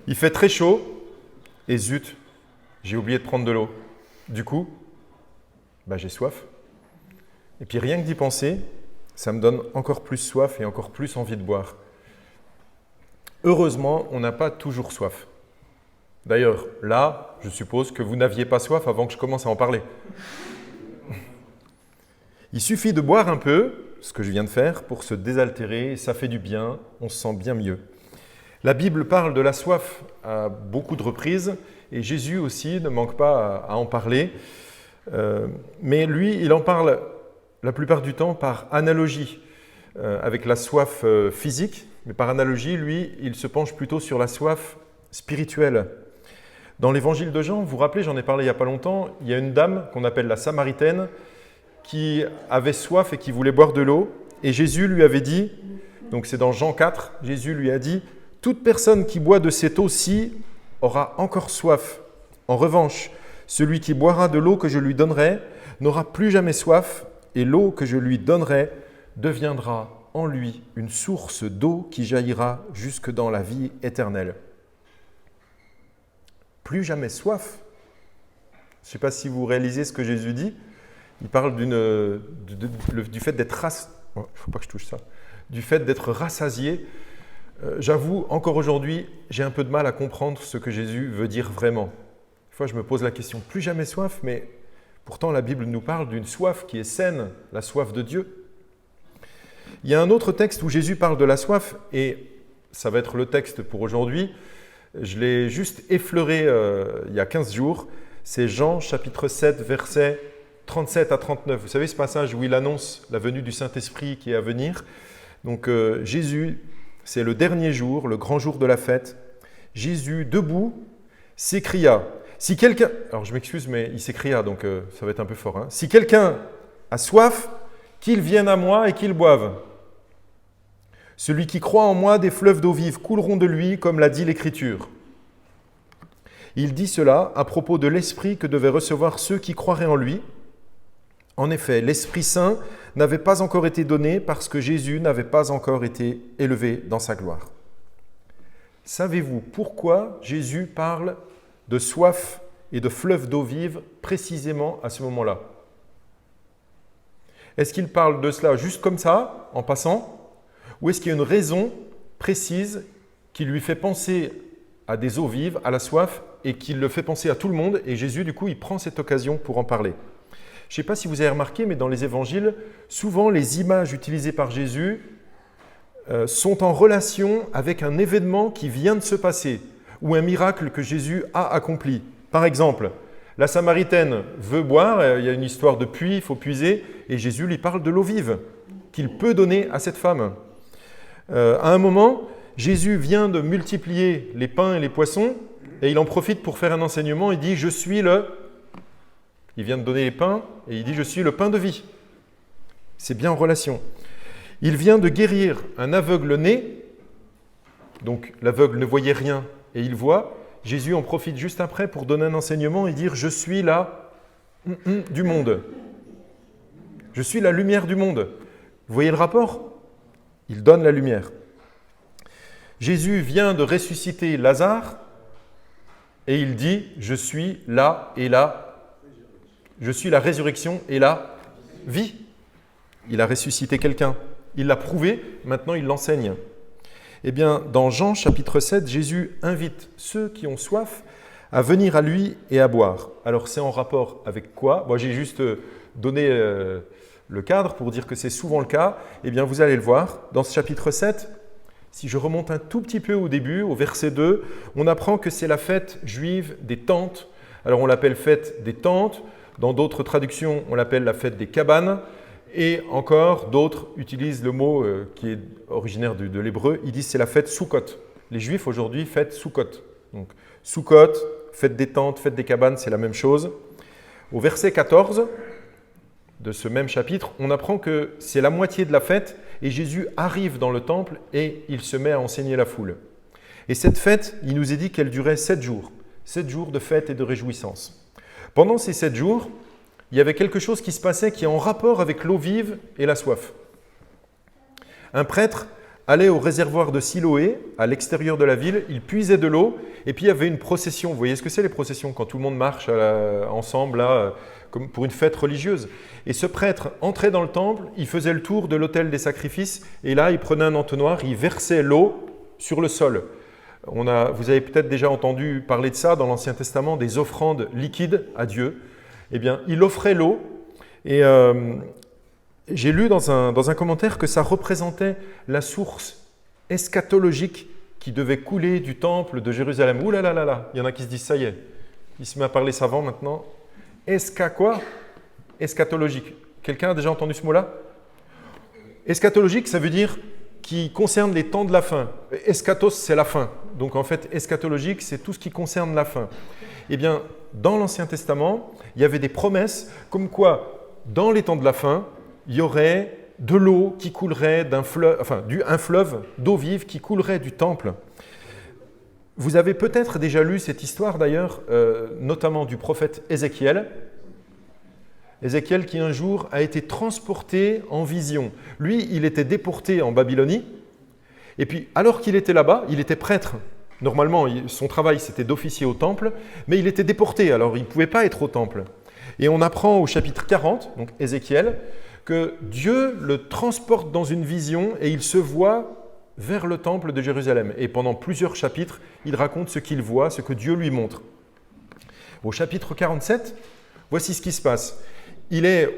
Il fait très chaud et zut, j'ai oublié de prendre de l'eau. Du coup, j'ai soif. Et puis rien que d'y penser, ça me donne encore plus soif et encore plus envie de boire. Heureusement, on n'a pas toujours soif. D'ailleurs, là, je suppose que vous n'aviez pas soif avant que je commence à en parler. Il suffit de boire un peu, ce que je viens de faire, pour se désaltérer, ça fait du bien, on se sent bien mieux. La Bible parle de la soif à beaucoup de reprises, et Jésus aussi ne manque pas à en parler. Mais lui, il en parle la plupart du temps par analogie, avec la soif physique, mais par analogie, lui, il se penche plutôt sur la soif spirituelle. Dans l'évangile de Jean, vous vous rappelez, j'en ai parlé il n'y a pas longtemps, il y a une dame qu'on appelle la Samaritaine qui avait soif et qui voulait boire de l'eau. Et Jésus lui avait dit, donc c'est dans Jean 4, Jésus lui a dit « Toute personne qui boit de cette eau-ci aura encore soif. En revanche, celui qui boira de l'eau que je lui donnerai n'aura plus jamais soif, et l'eau que je lui donnerai deviendra en lui une source d'eau qui jaillira jusque dans la vie éternelle. » Plus jamais soif. Je ne sais pas si vous réalisez ce que Jésus dit. Il parle du fait d'être faut pas que je touche ça. Du fait d'être rassasié. J'avoue, encore aujourd'hui, j'ai un peu de mal à comprendre ce que Jésus veut dire vraiment. Des fois, je me pose la question, plus jamais soif, mais pourtant la Bible nous parle d'une soif qui est saine, la soif de Dieu. Il y a un autre texte où Jésus parle de la soif, et ça va être le texte pour aujourd'hui. Je l'ai juste effleuré il y a 15 jours. C'est Jean chapitre 7, versets 37 à 39. Vous savez ce passage où il annonce la venue du Saint-Esprit qui est à venir. Donc Jésus, c'est le dernier jour, le grand jour de la fête. Jésus, debout, s'écria. Si quelqu'un... Alors je m'excuse, mais il s'écria, donc ça va être un peu fort. Si quelqu'un a soif, qu'il vienne à moi et qu'il boive. Celui qui croit en moi, des fleuves d'eau vive couleront de lui, comme l'a dit l'Écriture. Il dit cela à propos de l'Esprit que devaient recevoir ceux qui croiraient en lui. En effet, l'Esprit Saint n'avait pas encore été donné parce que Jésus n'avait pas encore été élevé dans sa gloire. Savez-vous pourquoi Jésus parle de soif et de fleuves d'eau vive précisément à ce moment-là? Est-ce qu'il parle de cela juste comme ça, en passant? Ou est-ce qu'il y a une raison précise qui lui fait penser à des eaux vives, à la soif, et qui le fait penser à tout le monde? Et Jésus, du coup, il prend cette occasion pour en parler. Je ne sais pas si vous avez remarqué, mais dans les évangiles, souvent les images utilisées par Jésus sont en relation avec un événement qui vient de se passer, ou un miracle que Jésus a accompli. Par exemple, la Samaritaine veut boire, il y a une histoire de puits, il faut puiser, et Jésus lui parle de l'eau vive qu'il peut donner à cette femme. À un moment, Jésus vient de multiplier les pains et les poissons et il en profite pour faire un enseignement. Il dit « Je suis le… » Il vient de donner les pains et il dit « Je suis le pain de vie ». C'est bien en relation. Il vient de guérir un aveugle né. Donc l'aveugle ne voyait rien et il voit. Jésus en profite juste après pour donner un enseignement et dire « Je suis la du monde. Je suis la lumière du monde. » Vous voyez le rapport ? Il donne la lumière. Jésus vient de ressusciter Lazare et il dit « Je suis là et là. Je suis la résurrection et la vie. » Il a ressuscité quelqu'un. Il l'a prouvé, maintenant il l'enseigne. Eh bien, dans Jean chapitre 7, Jésus invite ceux qui ont soif à venir à lui et à boire. Alors, c'est en rapport avec quoi ? Moi, j'ai juste donné le cadre pour dire que c'est souvent le cas. Eh bien, vous allez le voir. Dans ce chapitre 7, si je remonte un tout petit peu au début, au verset 2, on apprend que c'est la fête juive des tentes. Alors, on l'appelle fête des tentes. Dans d'autres traductions, on l'appelle la fête des cabanes. Et encore, d'autres utilisent le mot qui est originaire de l'hébreu. Ils disent que c'est la fête Sukkot. Les Juifs aujourd'hui fêtent Sukkot. Donc, Sukkot, fête des tentes, fête des cabanes, c'est la même chose. Au verset 14 de ce même chapitre, on apprend que c'est la moitié de la fête et Jésus arrive dans le temple et il se met à enseigner la foule. Et cette fête, il nous est dit qu'elle durait 7 jours. 7 jours de fête et de réjouissance. Pendant ces 7 jours, il y avait quelque chose qui se passait qui est en rapport avec l'eau vive et la soif. Un prêtre allait au réservoir de Siloé, à l'extérieur de la ville, il puisait de l'eau, et puis il y avait une procession. Vous voyez ce que c'est les processions, quand tout le monde marche ensemble, là, comme pour une fête religieuse. Et ce prêtre entrait dans le temple, il faisait le tour de l'autel des sacrifices, et là, il prenait un entonnoir, il versait l'eau sur le sol. Vous avez peut-être déjà entendu parler de ça dans l'Ancien Testament, des offrandes liquides à Dieu. Eh bien, il offrait l'eau, et j'ai lu dans un commentaire que ça représentait la source eschatologique qui devait couler du temple de Jérusalem. Ouh là là là là, il y en a qui se disent, ça y est, il se met à parler savant maintenant. Quoi? Eschatologique. Quelqu'un a déjà entendu ce mot-là? Eschatologique, ça veut dire qui concerne les temps de la fin. Eschatos, c'est la fin. Donc en fait, eschatologique, c'est tout ce qui concerne la fin. Eh bien, dans l'Ancien Testament, il y avait des promesses comme quoi, dans les temps de la fin, il y aurait de l'eau qui coulerait d'un fleuve, un fleuve d'eau vive qui coulerait du temple. Vous avez peut-être déjà lu cette histoire d'ailleurs, notamment du prophète Ézéchiel. Ézéchiel qui un jour a été transporté en vision. Lui, il était déporté en Babylonie. Et puis, alors qu'il était là-bas, il était prêtre. Normalement, son travail, c'était d'officier au temple, mais il était déporté, alors il ne pouvait pas être au temple. Et on apprend au chapitre 40, donc Ézéchiel, que Dieu le transporte dans une vision et il se voit vers le temple de Jérusalem. Et pendant plusieurs chapitres, il raconte ce qu'il voit, ce que Dieu lui montre. Au chapitre 47, voici ce qui se passe. Il est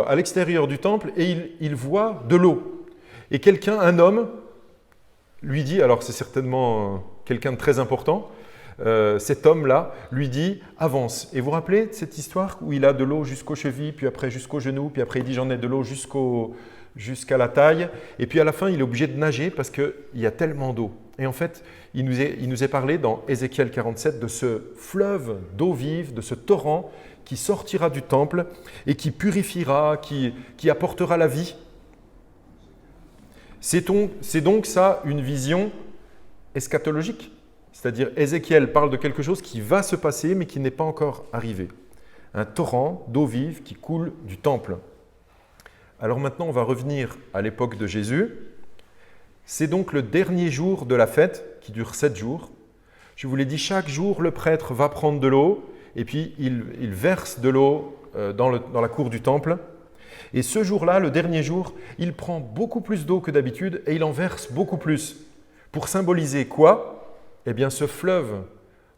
à l'extérieur du temple et il voit de l'eau. Et un homme, lui dit, alors c'est certainement quelqu'un de très important, cet homme-là lui dit « avance ». Et vous vous rappelez de cette histoire où il a de l'eau jusqu'aux chevilles, puis après jusqu'aux genoux, puis après il dit « j'en ai de l'eau jusqu'à la taille ». Et puis à la fin, il est obligé de nager parce qu'il y a tellement d'eau. Et en fait, il nous est parlé dans Ézéchiel 47 de ce fleuve d'eau vive, de ce torrent qui sortira du temple et qui purifiera, qui apportera la vie. C'est donc ça une vision eschatologique. C'est-à-dire, Ézéchiel parle de quelque chose qui va se passer, mais qui n'est pas encore arrivé. Un torrent d'eau vive qui coule du temple. Alors maintenant, on va revenir à l'époque de Jésus. C'est donc le dernier jour de la fête, qui dure 7 jours. Je vous l'ai dit, chaque jour, le prêtre va prendre de l'eau, et puis il verse de l'eau dans la cour du temple. Et ce jour-là, le dernier jour, il prend beaucoup plus d'eau que d'habitude, et il en verse beaucoup plus. Pour symboliser quoi? Eh bien, ce fleuve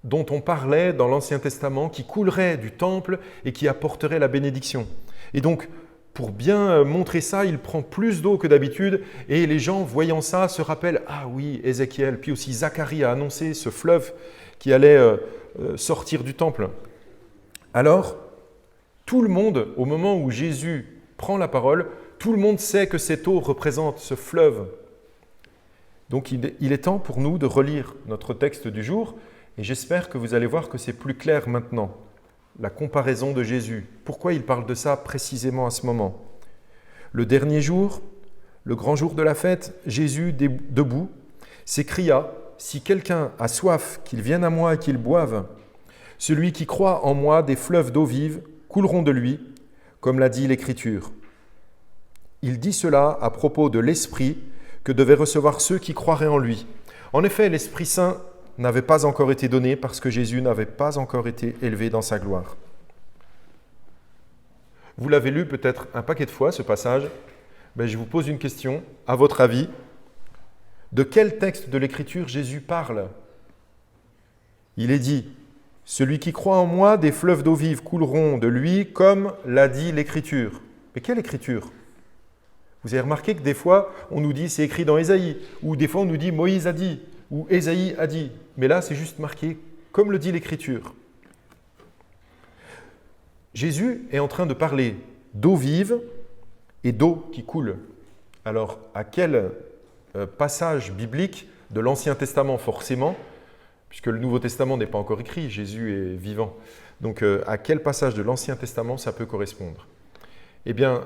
dont on parlait dans l'Ancien Testament, qui coulerait du temple et qui apporterait la bénédiction. Et donc, pour bien montrer ça, il prend plus d'eau que d'habitude, et les gens, voyant ça, se rappellent « Ah oui, Ézéchiel », puis aussi Zacharie a annoncé ce fleuve qui allait sortir du temple. Alors, tout le monde, au moment où Jésus prend la parole, tout le monde sait que cette eau représente ce fleuve. Donc il est temps pour nous de relire notre texte du jour et j'espère que vous allez voir que c'est plus clair maintenant, la comparaison de Jésus. Pourquoi il parle de ça précisément à ce moment? Le dernier jour, le grand jour de la fête, Jésus, debout, s'écria « Si quelqu'un a soif, qu'il vienne à moi et qu'il boive. Celui qui croit en moi, des fleuves d'eau vive couleront de lui, comme l'a dit l'Écriture. » Il dit cela à propos de l'Esprit que devaient recevoir ceux qui croiraient en lui. En effet, l'Esprit Saint n'avait pas encore été donné parce que Jésus n'avait pas encore été élevé dans sa gloire. Vous l'avez lu peut-être un paquet de fois, ce passage. Mais je vous pose une question. À votre avis, de quel texte de l'Écriture Jésus parle? Il est dit « Celui qui croit en moi, des fleuves d'eau vive couleront de lui, comme l'a dit l'Écriture. » Mais quelle Écriture? Vous avez remarqué que des fois, on nous dit c'est écrit dans Ésaïe, ou des fois on nous dit Moïse a dit, ou Ésaïe a dit. Mais là, c'est juste marqué comme le dit l'Écriture. Jésus est en train de parler d'eau vive et d'eau qui coule. Alors, à quel passage biblique de l'Ancien Testament forcément, puisque le Nouveau Testament n'est pas encore écrit, Jésus est vivant. Donc, à quel passage de l'Ancien Testament ça peut correspondre? Eh bien,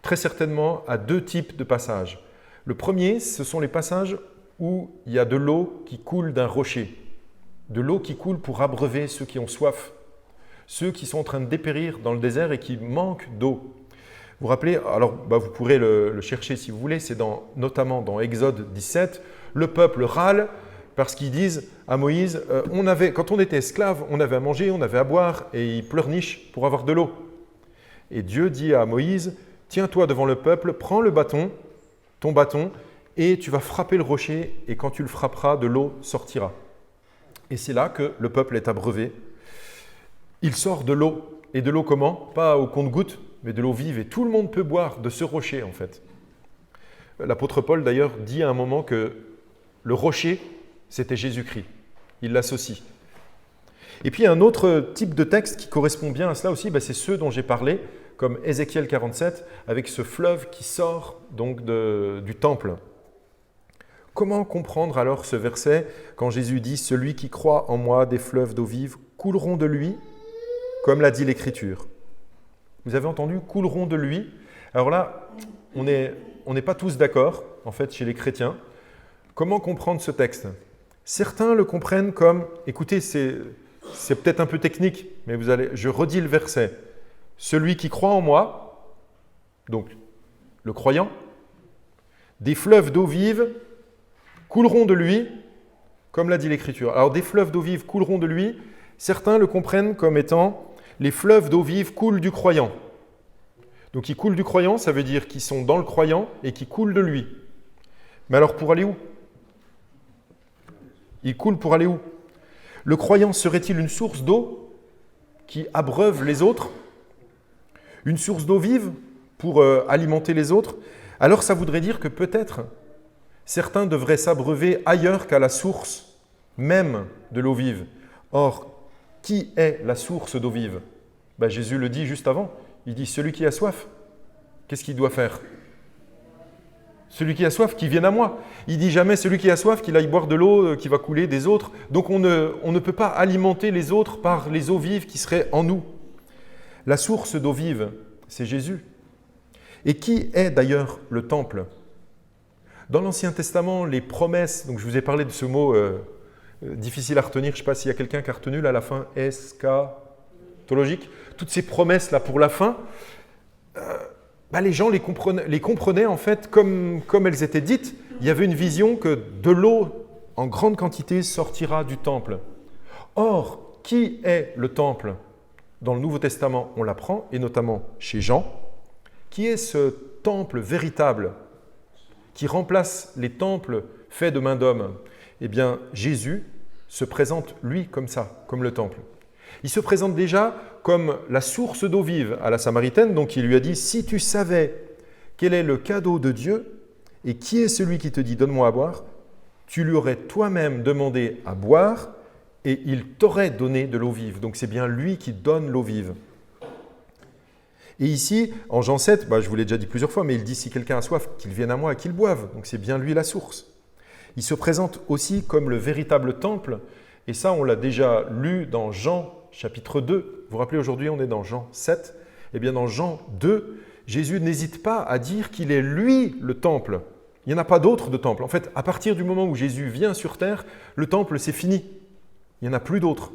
très certainement à 2 types de passages. Le premier, ce sont les passages où il y a de l'eau qui coule d'un rocher. De l'eau qui coule pour abreuver ceux qui ont soif, ceux qui sont en train de dépérir dans le désert et qui manquent d'eau. Vous vous rappelez, alors vous pourrez le chercher si vous voulez, c'est notamment dans Exode 17, le peuple râle parce qu'ils disent à Moïse, quand on était esclave, on avait à manger, on avait à boire, et ils pleurnichent pour avoir de l'eau. Et Dieu dit à Moïse, tiens-toi devant le peuple, prends ton bâton, et tu vas frapper le rocher, et quand tu le frapperas, de l'eau sortira. Et c'est là que le peuple est abreuvé. Il sort de l'eau. Et de l'eau comment? Pas au compte-gouttes, mais de l'eau vive. Et tout le monde peut boire de ce rocher, en fait. L'apôtre Paul, d'ailleurs, dit à un moment que le rocher, c'était Jésus-Christ. Il l'associe. Et puis, un autre type de texte qui correspond bien à cela aussi, c'est ceux dont j'ai parlé, comme Ézéchiel 47, avec ce fleuve qui sort donc du temple. Comment comprendre alors ce verset quand Jésus dit « Celui qui croit en moi, des fleuves d'eau vive couleront de lui », comme l'a dit l'Écriture. Vous avez entendu « couleront de lui ». Alors là, on n'est pas tous d'accord, en fait, chez les chrétiens. Comment comprendre ce texte? Certains le comprennent comme, écoutez, c'est peut-être un peu technique, mais je redis le verset. « Celui qui croit en moi », donc le croyant, « des fleuves d'eau vive couleront de lui, comme l'a dit l'Écriture. » Alors, des fleuves d'eau vive couleront de lui, certains le comprennent comme étant les fleuves d'eau vive coulent du croyant. Donc, ils coulent du croyant, ça veut dire qu'ils sont dans le croyant et qui coulent de lui. Mais alors, pour aller où? Ils coulent pour aller où? Le croyant serait-il une source d'eau qui abreuve les autres? Une source d'eau vive pour alimenter les autres? Alors, ça voudrait dire que peut-être certains devraient s'abreuver ailleurs qu'à la source même de l'eau vive. Or, qui est la source d'eau vive? Jésus le dit juste avant. Il dit « Celui qui a soif ». Qu'est-ce qu'il doit faire? Celui qui a soif, qu'il vienne à moi. Il dit jamais celui qui a soif, qu'il aille boire de l'eau qui va couler des autres. Donc on ne peut pas alimenter les autres par les eaux vives qui seraient en nous. La source d'eau vive, c'est Jésus. Et qui est d'ailleurs le temple? Dans l'Ancien Testament, les promesses, donc je vous ai parlé de ce mot difficile à retenir, je ne sais pas s'il y a quelqu'un qui a retenu là, à la fin, eschatologique, toutes ces promesses-là pour la fin, les gens les comprenaient en fait comme elles étaient dites. Il y avait une vision que de l'eau en grande quantité sortira du temple. Or, qui est le temple? Dans le Nouveau Testament, on l'apprend, et notamment chez Jean. Qui est ce temple véritable qui remplace les temples faits de main d'homme? Eh bien, Jésus se présente, lui, comme ça, comme le temple. Il se présente déjà comme la source d'eau vive à la Samaritaine, donc il lui a dit « Si tu savais quel est le cadeau de Dieu et qui est celui qui te dit « Donne-moi à boire », tu lui aurais toi-même demandé à boire et il t'aurait donné de l'eau vive. » Donc c'est bien lui qui donne l'eau vive. Et ici, en Jean 7, je vous l'ai déjà dit plusieurs fois, mais il dit « Si quelqu'un a soif, qu'il vienne à moi et qu'il boive ». Donc c'est bien lui la source. Il se présente aussi comme le véritable temple, et ça on l'a déjà lu dans Jean chapitre 2. Vous vous rappelez, aujourd'hui on est dans Jean 7. Eh bien dans Jean 2, Jésus n'hésite pas à dire qu'il est lui le temple. Il n'y en a pas d'autre de temple. En fait, à partir du moment où Jésus vient sur terre, le temple c'est fini. Il n'y en a plus d'autre.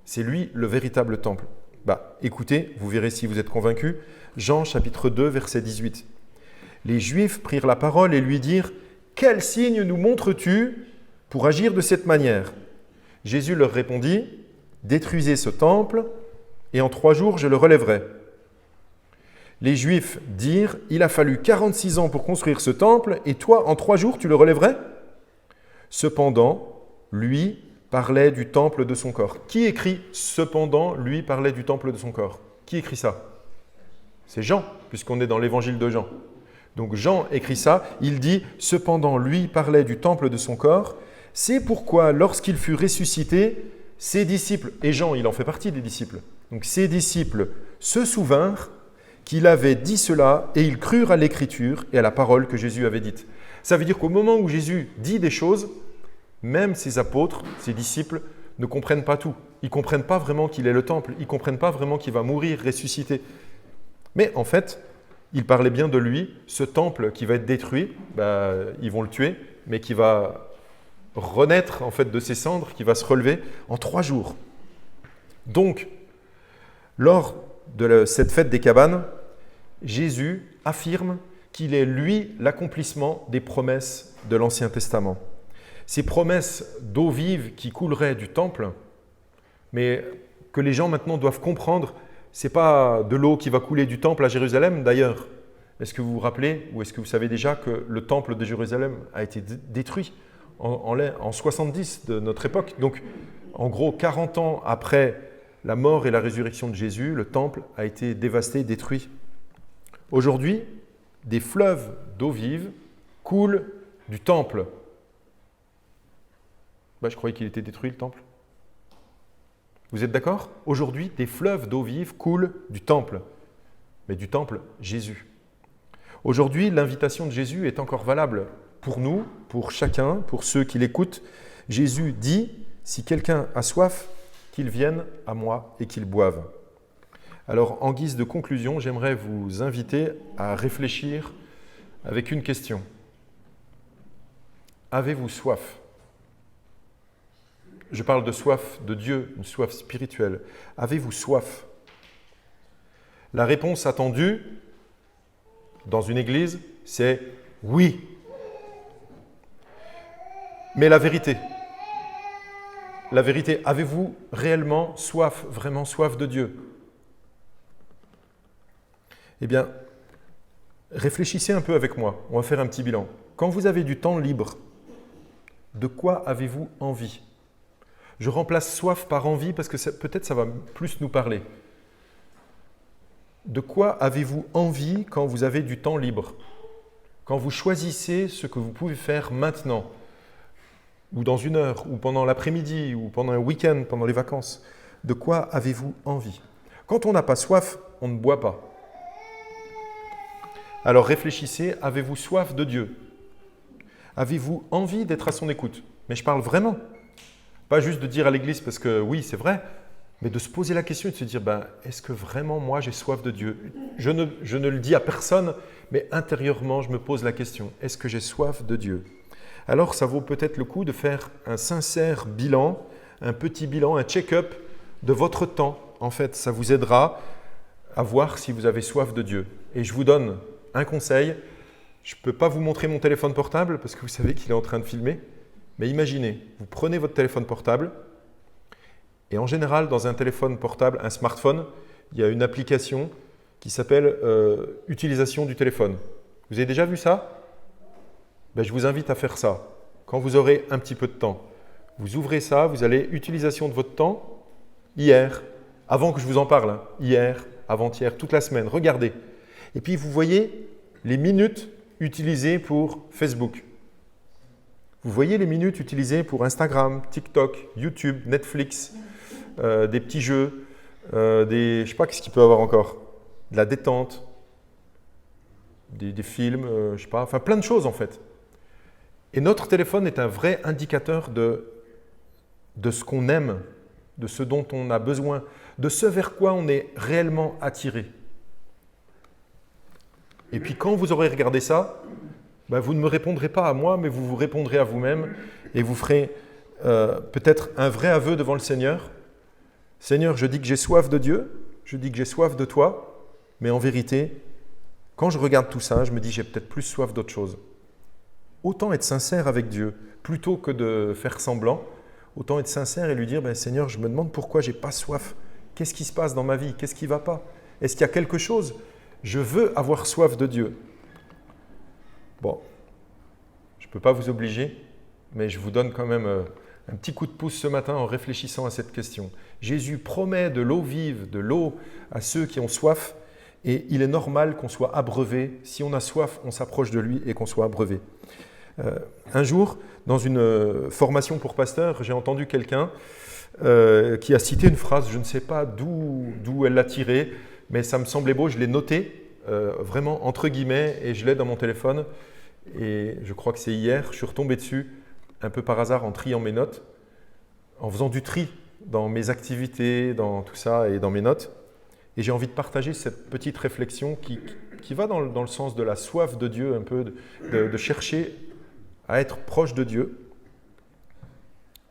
C'est lui le véritable temple. Écoutez, vous verrez si vous êtes convaincus. Jean chapitre 2, verset 18. Les Juifs prirent la parole et lui dirent « Quel signe nous montres-tu pour agir de cette manière ?» Jésus leur répondit « Détruisez ce temple, et en 3 jours je le relèverai. » Les Juifs dirent « Il a fallu 46 ans pour construire ce temple, et toi, en 3 jours, tu le relèverais ?» Cependant, lui parlait du temple de son corps. Qui écrit « Cependant, lui parlait du temple de son corps » Qui écrit ça? C'est Jean, puisqu'on est dans l'évangile de Jean. Donc Jean écrit ça, il dit « Cependant, lui parlait du temple de son corps. C'est pourquoi, lorsqu'il fut ressuscité, ses disciples, et Jean, il en fait partie des disciples, donc ses disciples se souvinrent qu'il avait dit cela et ils crurent à l'écriture et à la parole que Jésus avait dite. » Ça veut dire qu'au moment où Jésus dit des choses, même ses apôtres, ses disciples, ne comprennent pas tout. Ils ne comprennent pas vraiment qu'il est le temple, ils ne comprennent pas vraiment qu'il va mourir, ressusciter. Mais en fait, il parlait bien de lui, ce temple qui va être détruit, ils vont le tuer, mais qui va renaître en fait de ses cendres, qui va se relever en 3 jours. Donc, lors de cette fête des cabanes, Jésus affirme qu'il est lui l'accomplissement des promesses de l'Ancien Testament. Ces promesses d'eau vive qui couleraient du temple, mais que les gens maintenant doivent comprendre, ce n'est pas de l'eau qui va couler du temple à Jérusalem. D'ailleurs, est-ce que vous vous rappelez ou est-ce que vous savez déjà que le temple de Jérusalem a été détruit en 70 de notre époque? Donc, en gros, 40 ans après la mort et la résurrection de Jésus, le temple a été dévasté, détruit. Aujourd'hui, des fleuves d'eau vive coulent du temple. Je croyais qu'il était détruit, le temple. Vous êtes d'accord? Aujourd'hui, des fleuves d'eau vive coulent du temple, mais du temple Jésus. Aujourd'hui, l'invitation de Jésus est encore valable pour nous, pour chacun, pour ceux qui l'écoutent. Jésus dit, si quelqu'un a soif, qu'il vienne à moi et qu'il boive. Alors, en guise de conclusion, j'aimerais vous inviter à réfléchir avec une question. Avez-vous soif? Je parle de soif de Dieu, une soif spirituelle. Avez-vous soif? La réponse attendue dans une église, c'est oui. Mais la vérité, avez-vous réellement soif, vraiment soif de Dieu? Eh bien, réfléchissez un peu avec moi, on va faire un petit bilan. Quand vous avez du temps libre, de quoi avez-vous envie? Je remplace soif par envie parce que peut-être ça va plus nous parler. De quoi avez-vous envie quand vous avez du temps libre? Quand vous choisissez ce que vous pouvez faire maintenant, ou dans une heure, ou pendant l'après-midi, ou pendant un week-end, pendant les vacances, de quoi avez-vous envie? Quand on n'a pas soif, on ne boit pas. Alors réfléchissez, avez-vous soif de Dieu? Avez-vous envie d'être à son écoute? Mais je parle vraiment. Pas juste de dire à l'église parce que oui, c'est vrai, mais de se poser la question et de se dire, est-ce que vraiment moi j'ai soif de Dieu? Je ne le dis à personne, mais intérieurement je me pose la question, est-ce que j'ai soif de Dieu? Alors ça vaut peut-être le coup de faire un sincère bilan, un petit bilan, un check-up de votre temps. En fait, ça vous aidera à voir si vous avez soif de Dieu. Et je vous donne un conseil, je ne peux pas vous montrer mon téléphone portable parce que vous savez qu'il est en train de filmer. Mais imaginez, vous prenez votre téléphone portable et en général, dans un téléphone portable, un smartphone, il y a une application qui s'appelle utilisation du téléphone. Vous avez déjà vu ça? Je vous invite à faire ça. Quand vous aurez un petit peu de temps, vous ouvrez ça, vous allez utilisation de votre temps hier, avant que je vous en parle, hier, avant-hier, toute la semaine, regardez. Et puis vous voyez les minutes utilisées pour Facebook. Vous voyez les minutes utilisées pour Instagram, TikTok, YouTube, Netflix, des petits jeux, je ne sais pas ce qu'il peut y avoir encore, de la détente, des films, je ne sais pas, enfin plein de choses en fait. Et notre téléphone est un vrai indicateur de ce qu'on aime, de ce dont on a besoin, de ce vers quoi on est réellement attiré. Et puis quand vous aurez regardé ça, vous ne me répondrez pas à moi, mais vous vous répondrez à vous-même et vous ferez peut-être un vrai aveu devant le Seigneur. Seigneur, je dis que j'ai soif de Dieu, je dis que j'ai soif de toi, mais en vérité, quand je regarde tout ça, je me dis j'ai peut-être plus soif d'autre chose. Autant être sincère avec Dieu, plutôt que de faire semblant, autant être sincère et lui dire Seigneur, je me demande pourquoi je n'ai pas soif. Qu'est-ce qui se passe dans ma vie? Qu'est-ce qui ne va pas? Est-ce qu'il y a quelque chose? Je veux avoir soif de Dieu. Bon, je ne peux pas vous obliger, mais je vous donne quand même un petit coup de pouce ce matin en réfléchissant à cette question. Jésus promet de l'eau vive, de l'eau à ceux qui ont soif, et il est normal qu'on soit abreuvé. Si on a soif, on s'approche de lui et qu'on soit abreuvé. Un jour, dans une formation pour pasteur, j'ai entendu quelqu'un qui a cité une phrase, je ne sais pas d'où elle l'a tirée, mais ça me semblait beau, je l'ai noté, vraiment entre guillemets, et je l'ai dans mon téléphone. Et je crois que c'est hier, je suis retombé dessus, un peu par hasard, en triant mes notes, en faisant du tri dans mes activités, dans tout ça et dans mes notes. Et j'ai envie de partager cette petite réflexion qui va dans le sens de la soif de Dieu, un peu de chercher à être proche de Dieu.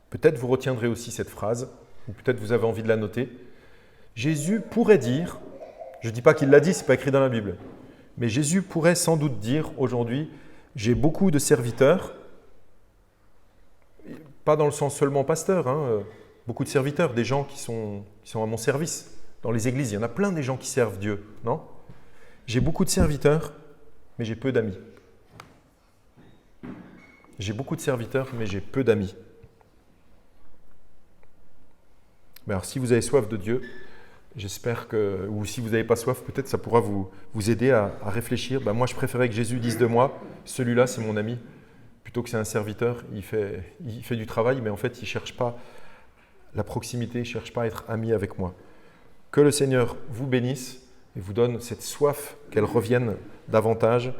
Peut-être vous retiendrez aussi cette phrase, ou peut-être vous avez envie de la noter. Jésus pourrait dire, Je ne dis pas qu'il l'a dit, ce n'est pas écrit dans la Bible. Mais Jésus pourrait sans doute dire aujourd'hui, j'ai beaucoup de serviteurs, pas dans le sens seulement pasteur, beaucoup de serviteurs, des gens qui sont à mon service. Dans les églises, il y en a plein des gens qui servent Dieu, non? J'ai beaucoup de serviteurs, mais j'ai peu d'amis. J'ai beaucoup de serviteurs, mais j'ai peu d'amis. Mais alors, si vous avez soif de Dieu, j'espère que, ou si vous n'avez pas soif, peut-être ça pourra vous aider à réfléchir. Moi, je préférais que Jésus dise de moi, celui-là, c'est mon ami, plutôt que c'est un serviteur. Il fait du travail, mais en fait, il ne cherche pas la proximité, il ne cherche pas à être ami avec moi. Que le Seigneur vous bénisse et vous donne cette soif, qu'elle revienne davantage.